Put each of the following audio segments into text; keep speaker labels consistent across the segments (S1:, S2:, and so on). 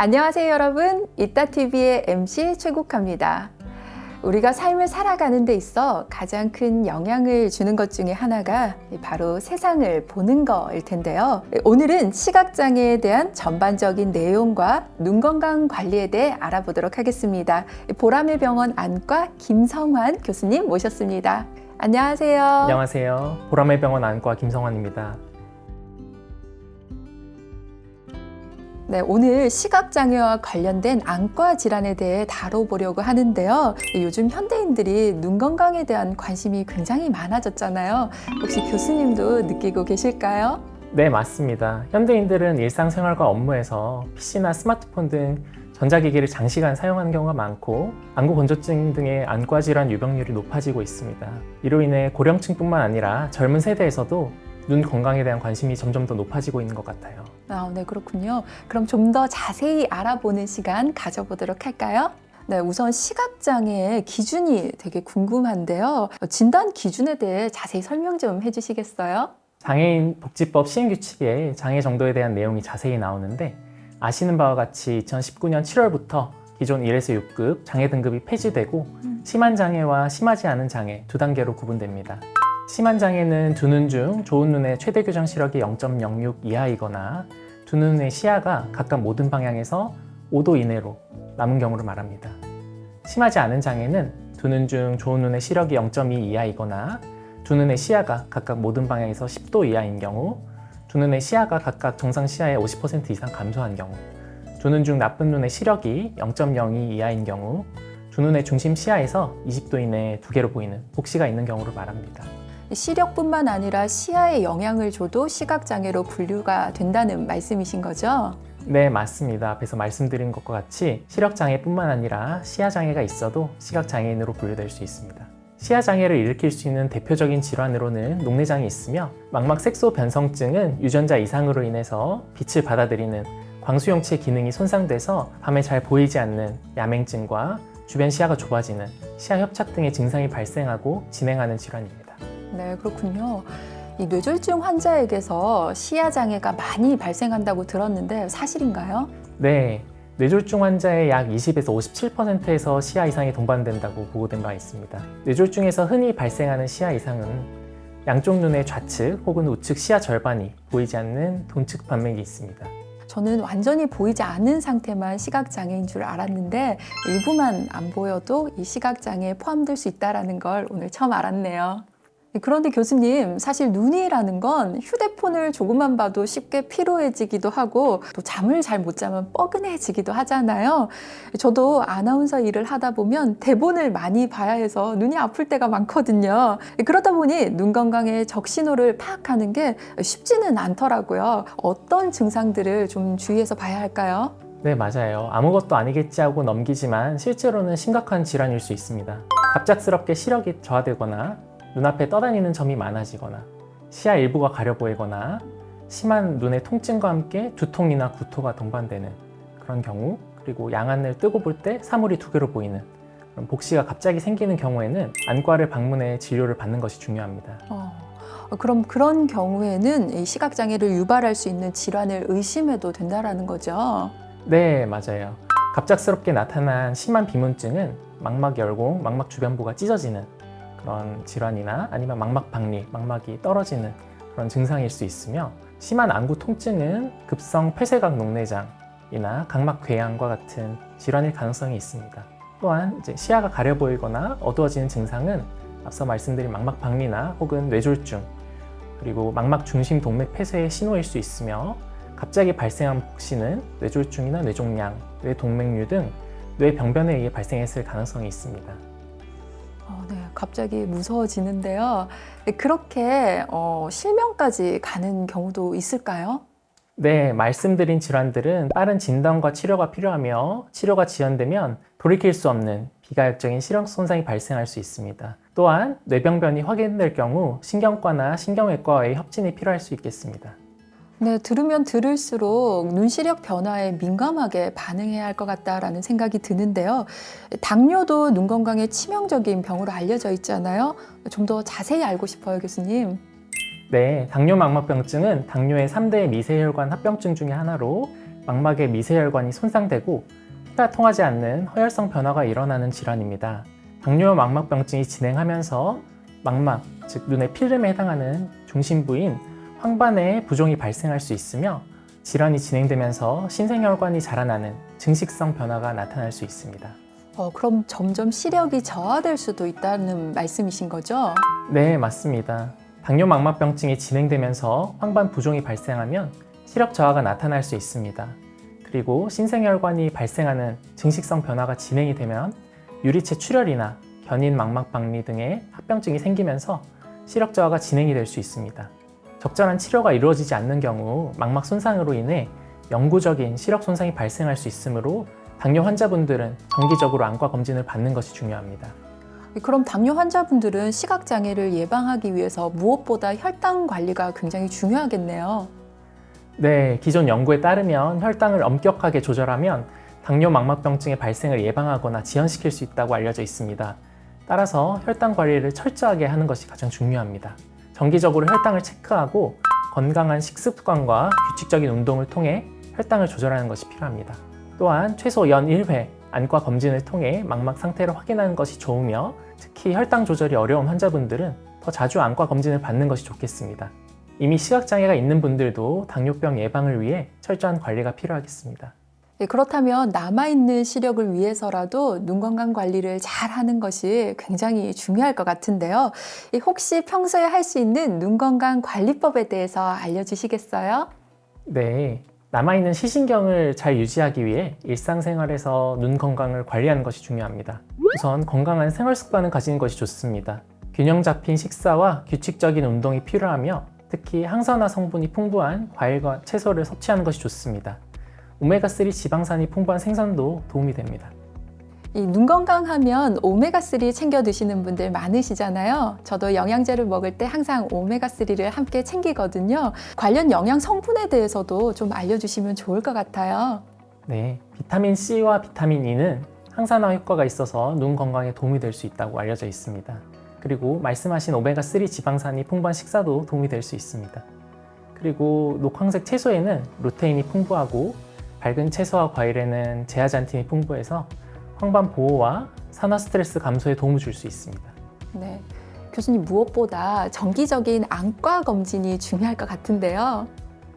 S1: 안녕하세요 여러분, 이따TV의 MC 최국화입니다. 우리가 삶을 살아가는 데 있어 가장 큰 영향을 주는 것 중에 하나가 바로 세상을 보는 거일 텐데요. 오늘은 시각장애에 대한 전반적인 내용과 눈 건강 관리에 대해 알아보도록 하겠습니다. 보람의 병원 안과 김성환 교수님 모셨습니다. 안녕하세요.
S2: 안녕하세요. 보람의 병원 안과 김성환입니다.
S1: 네, 오늘 시각장애와 관련된 안과 질환에 대해 다뤄보려고 하는데요. 요즘 현대인들이 눈 건강에 대한 관심이 굉장히 많아졌잖아요. 혹시 교수님도 느끼고 계실까요?
S2: 네, 맞습니다. 현대인들은 일상생활과 업무에서 PC나 스마트폰 등 전자기기를 장시간 사용하는 경우가 많고 안구 건조증 등의 안과 질환 유병률이 높아지고 있습니다. 이로 인해 고령층뿐만 아니라 젊은 세대에서도 눈 건강에 대한 관심이 점점 더 높아지고 있는 것 같아요.
S1: 네, 그렇군요. 그럼 좀 더 자세히 알아보는 시간 가져보도록 할까요? 네, 우선 시각장애의 기준이 되게 궁금한데요. 진단 기준에 대해 자세히 설명 좀 해주시겠어요?
S2: 장애인 복지법 시행규칙에 장애 정도에 대한 내용이 자세히 나오는데 아시는 바와 같이 2019년 7월부터 기존 1에서 6급 장애 등급이 폐지되고 심한 장애와 심하지 않은 장애 두 단계로 구분됩니다. 심한 장애는 두 눈 중 좋은 눈의 최대 교정 시력이 0.06 이하이거나 두 눈의 시야가 각각 모든 방향에서 5도 이내로 남은 경우를 말합니다. 심하지 않은 장애는 두 눈 중 좋은 눈의 시력이 0.2 이하이거나 두 눈의 시야가 각각 모든 방향에서 10도 이하인 경우, 두 눈의 시야가 각각 정상 시야의 50% 이상 감소한 경우, 두 눈 중 나쁜 눈의 시력이 0.02 이하인 경우, 두 눈의 중심 시야에서 20도 이내에 두 개로 보이는 복시가 있는 경우를 말합니다.
S1: 시력뿐만 아니라 시야에 영향을 줘도 시각장애로 분류가 된다는 말씀이신 거죠?
S2: 네, 맞습니다. 앞에서 말씀드린 것과 같이 시력장애뿐만 아니라 시야장애가 있어도 시각장애인으로 분류될 수 있습니다. 시야장애를 일으킬 수 있는 대표적인 질환으로는 녹내장이 있으며 망막 색소 변성증은 유전자 이상으로 인해서 빛을 받아들이는 광수용체 기능이 손상돼서 밤에 잘 보이지 않는 야맹증과 주변 시야가 좁아지는 시야 협착 등의 증상이 발생하고 진행하는 질환입니다.
S1: 네, 그렇군요. 이 뇌졸중 환자에게서 시야장애가 많이 발생한다고 들었는데 사실인가요?
S2: 네, 뇌졸중 환자의 약 20에서 57%에서 시야 이상이 동반된다고 보고된 바 있습니다. 뇌졸중에서 흔히 발생하는 시야 이상은 양쪽 눈의 좌측 혹은 우측 시야 절반이 보이지 않는 동측 반맥이 있습니다.
S1: 저는 완전히 보이지 않는 상태만 시각장애인 줄 알았는데 일부만 안 보여도 이 시각장애에 포함될 수 있다는 걸 오늘 처음 알았네요. 그런데 교수님, 사실 눈이라는 건 휴대폰을 조금만 봐도 쉽게 피로해지기도 하고 또 잠을 잘 못 자면 뻐근해지기도 하잖아요. 저도 아나운서 일을 하다 보면 대본을 많이 봐야 해서 눈이 아플 때가 많거든요. 그러다 보니 눈 건강의 적신호를 파악하는 게 쉽지는 않더라고요. 어떤 증상들을 좀 주의해서 봐야 할까요?
S2: 네, 맞아요. 아무것도 아니겠지 하고 넘기지만 실제로는 심각한 질환일 수 있습니다. 갑작스럽게 시력이 저하되거나 눈앞에 떠다니는 점이 많아지거나 시야 일부가 가려 보이거나 심한 눈의 통증과 함께 두통이나 구토가 동반되는 그런 경우, 그리고 양안을 뜨고 볼 때 사물이 두 개로 보이는 그런 복시가 갑자기 생기는 경우에는 안과를 방문해 진료를 받는 것이 중요합니다.
S1: 그럼 그런 경우에는 이 시각장애를 유발할 수 있는 질환을 의심해도 된다는 거죠?
S2: 네, 맞아요. 갑작스럽게 나타난 심한 비문증은 망막 열공, 망막 주변부가 찢어지는 그런 질환이나 아니면 망막 박리, 망막이 떨어지는 그런 증상일 수 있으며 심한 안구 통증은 급성 폐쇄각 녹내장이나 각막 궤양과 같은 질환일 가능성이 있습니다. 또한 이제 시야가 가려 보이거나 어두워지는 증상은 앞서 말씀드린 망막 박리나 혹은 뇌졸중, 그리고 망막 중심 동맥 폐쇄의 신호일 수 있으며 갑자기 발생한 복시는 뇌졸중이나 뇌종양, 뇌동맥류 등 뇌병변에 의해 발생했을 가능성이 있습니다.
S1: 네, 갑자기 무서워지는데요. 그렇게 실명까지 가는 경우도 있을까요?
S2: 네, 말씀드린 질환들은 빠른 진단과 치료가 필요하며 치료가 지연되면 돌이킬 수 없는 비가역적인 시력 손상이 발생할 수 있습니다. 또한 뇌병변이 확인될 경우 신경과나 신경외과와의 협진이 필요할 수 있겠습니다.
S1: 네, 들으면 들을수록 눈시력 변화에 민감하게 반응해야 할 것 같다라는 생각이 드는데요. 당뇨도 눈 건강에 치명적인 병으로 알려져 있잖아요. 좀 더 자세히 알고 싶어요, 교수님.
S2: 네, 당뇨 망막병증은 당뇨의 3대 미세혈관 합병증 중에 하나로 망막의 미세혈관이 손상되고 피가 통하지 않는 허혈성 변화가 일어나는 질환입니다. 당뇨 망막병증이 진행하면서 망막, 즉 눈의 필름에 해당하는 중심부인 황반에 부종이 발생할 수 있으며 질환이 진행되면서 신생혈관이 자라나는 증식성 변화가 나타날 수 있습니다.
S1: 그럼 점점 시력이 저하될 수도 있다는 말씀이신 거죠?
S2: 네, 맞습니다. 당뇨 망막병증이 진행되면서 황반 부종이 발생하면 시력 저하가 나타날 수 있습니다. 그리고 신생혈관이 발생하는 증식성 변화가 진행이 되면 유리체 출혈이나 견인 망막 박리 등의 합병증이 생기면서 시력 저하가 진행이 될 수 있습니다. 적절한 치료가 이루어지지 않는 경우 망막 손상으로 인해 영구적인 시력 손상이 발생할 수 있으므로 당뇨 환자분들은 정기적으로 안과 검진을 받는 것이 중요합니다.
S1: 그럼 당뇨 환자분들은 시각장애를 예방하기 위해서 무엇보다 혈당 관리가 굉장히 중요하겠네요.
S2: 네, 기존 연구에 따르면 혈당을 엄격하게 조절하면 당뇨 망막병증의 발생을 예방하거나 지연시킬 수 있다고 알려져 있습니다. 따라서 혈당 관리를 철저하게 하는 것이 가장 중요합니다. 정기적으로 혈당을 체크하고 건강한 식습관과 규칙적인 운동을 통해 혈당을 조절하는 것이 필요합니다. 또한 최소 연 1회 안과 검진을 통해 망막 상태를 확인하는 것이 좋으며 특히 혈당 조절이 어려운 환자분들은 더 자주 안과 검진을 받는 것이 좋겠습니다. 이미 시각장애가 있는 분들도 당뇨병 예방을 위해 철저한 관리가 필요하겠습니다.
S1: 그렇다면 남아있는 시력을 위해서라도 눈 건강 관리를 잘 하는 것이 굉장히 중요할 것 같은데요. 혹시 평소에 할 수 있는 눈 건강 관리법에 대해서 알려주시겠어요?
S2: 네, 남아있는 시신경을 잘 유지하기 위해 일상생활에서 눈 건강을 관리하는 것이 중요합니다. 우선 건강한 생활 습관을 가지는 것이 좋습니다. 균형 잡힌 식사와 규칙적인 운동이 필요하며 특히 항산화 성분이 풍부한 과일과 채소를 섭취하는 것이 좋습니다. 오메가3 지방산이 풍부한 생선도 도움이 됩니다.
S1: 이 눈 건강하면 오메가3 챙겨 드시는 분들 많으시잖아요. 저도 영양제를 먹을 때 항상 오메가3를 함께 챙기거든요. 관련 영양 성분에 대해서도 좀 알려주시면 좋을 것 같아요.
S2: 네, 비타민 C와 비타민 E는 항산화 효과가 있어서 눈 건강에 도움이 될 수 있다고 알려져 있습니다. 그리고 말씀하신 오메가3 지방산이 풍부한 식사도 도움이 될 수 있습니다. 그리고 녹황색 채소에는 루테인이 풍부하고 밝은 채소와 과일에는 제아잔틴이 풍부해서 황반 보호와 산화 스트레스 감소에 도움을 줄 수 있습니다.
S1: 네, 교수님 무엇보다 정기적인 안과 검진이 중요할 것 같은데요.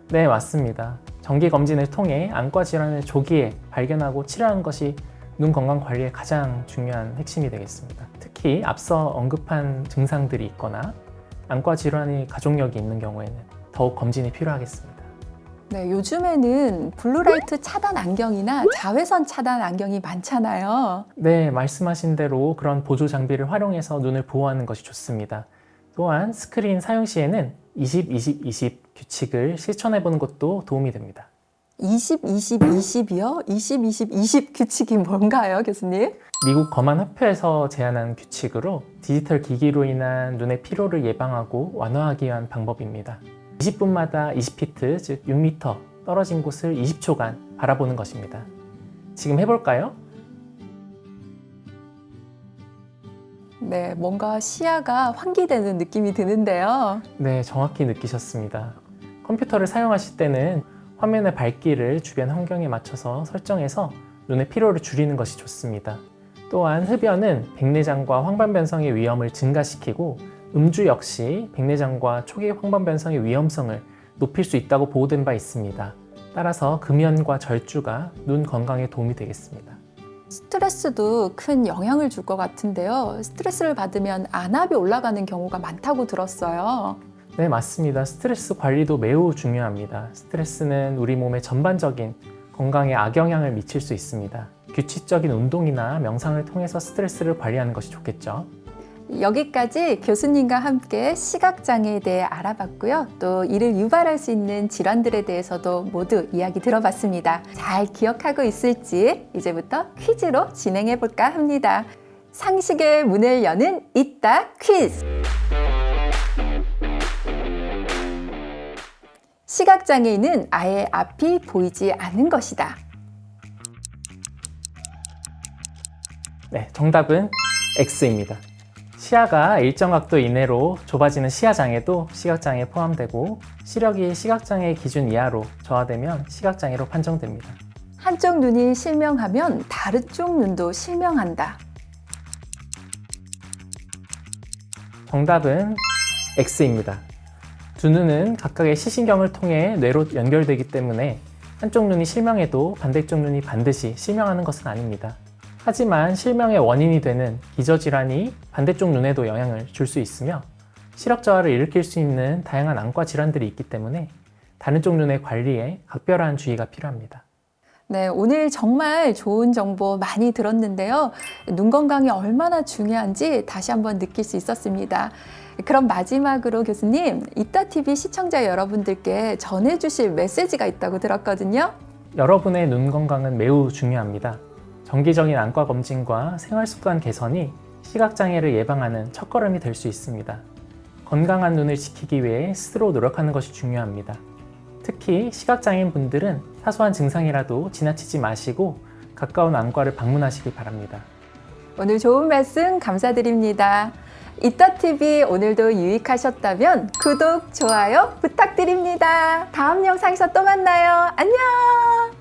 S2: 네, 맞습니다. 정기 검진을 통해 안과 질환을 조기에 발견하고 치료하는 것이 눈 건강 관리의 가장 중요한 핵심이 되겠습니다. 특히 앞서 언급한 증상들이 있거나 안과 질환이 가족력이 있는 경우에는 더욱 검진이 필요하겠습니다.
S1: 네, 요즘에는 블루라이트 차단 안경이나 자외선 차단 안경이 많잖아요.
S2: 네, 말씀하신 대로 그런 보조 장비를 활용해서 눈을 보호하는 것이 좋습니다. 또한 스크린 사용 시에는 20-20-20 규칙을 실천해 보는 것도 도움이 됩니다.
S1: 20-20-20이요? 20-20-20 규칙이 뭔가요, 교수님?
S2: 미국 검안협회에서 제안한 규칙으로 디지털 기기로 인한 눈의 피로를 예방하고 완화하기 위한 방법입니다. 20분마다 20피트, 즉 6m 떨어진 곳을 20초간 바라보는 것입니다. 지금 해볼까요?
S1: 네, 뭔가 시야가 환기되는 느낌이 드는데요.
S2: 네, 정확히 느끼셨습니다. 컴퓨터를 사용하실 때는 화면의 밝기를 주변 환경에 맞춰서 설정해서 눈의 피로를 줄이는 것이 좋습니다. 또한 흡연은 백내장과 황반변성의 위험을 증가시키고 음주 역시 백내장과 초기 황반변성의 위험성을 높일 수 있다고 보고된 바 있습니다. 따라서 금연과 절주가 눈 건강에 도움이 되겠습니다.
S1: 스트레스도 큰 영향을 줄 것 같은데요. 스트레스를 받으면 안압이 올라가는 경우가 많다고 들었어요.
S2: 네, 맞습니다. 스트레스 관리도 매우 중요합니다. 스트레스는 우리 몸의 전반적인 건강에 악영향을 미칠 수 있습니다. 규칙적인 운동이나 명상을 통해서 스트레스를 관리하는 것이 좋겠죠.
S1: 여기까지 교수님과 함께 시각장애에 대해 알아봤고요. 또 이를 유발할 수 있는 질환들에 대해서도 모두 이야기 들어봤습니다. 잘 기억하고 있을지 이제부터 퀴즈로 진행해 볼까 합니다. 상식의 문을 여는 이따 퀴즈! 시각장애인은 아예 앞이 보이지 않은 것이다.
S2: 네, 정답은 X입니다. 시야가 일정 각도 이내로 좁아지는 시야장애도 시각장애에 포함되고 시력이 시각장애 기준 이하로 저하되면 시각장애로 판정됩니다.
S1: 한쪽 눈이 실명하면 다른 쪽 눈도 실명한다.
S2: 정답은 X입니다. 두 눈은 각각의 시신경을 통해 뇌로 연결되기 때문에 한쪽 눈이 실명해도 반대쪽 눈이 반드시 실명하는 것은 아닙니다. 하지만 실명의 원인이 되는 기저질환이 반대쪽 눈에도 영향을 줄 수 있으며 시력 저하를 일으킬 수 있는 다양한 안과 질환들이 있기 때문에 다른 쪽 눈의 관리에 각별한 주의가 필요합니다.
S1: 네, 오늘 정말 좋은 정보 많이 들었는데요. 눈 건강이 얼마나 중요한지 다시 한번 느낄 수 있었습니다. 그럼 마지막으로 교수님, 이따TV 시청자 여러분들께 전해주실 메시지가 있다고 들었거든요.
S2: 여러분의 눈 건강은 매우 중요합니다. 정기적인 안과 검진과 생활습관 개선이 시각장애를 예방하는 첫걸음이 될 수 있습니다. 건강한 눈을 지키기 위해 스스로 노력하는 것이 중요합니다. 특히 시각장애인 분들은 사소한 증상이라도 지나치지 마시고 가까운 안과를 방문하시기 바랍니다.
S1: 오늘 좋은 말씀 감사드립니다. 이따TV 오늘도 유익하셨다면 구독, 좋아요 부탁드립니다. 다음 영상에서 또 만나요. 안녕!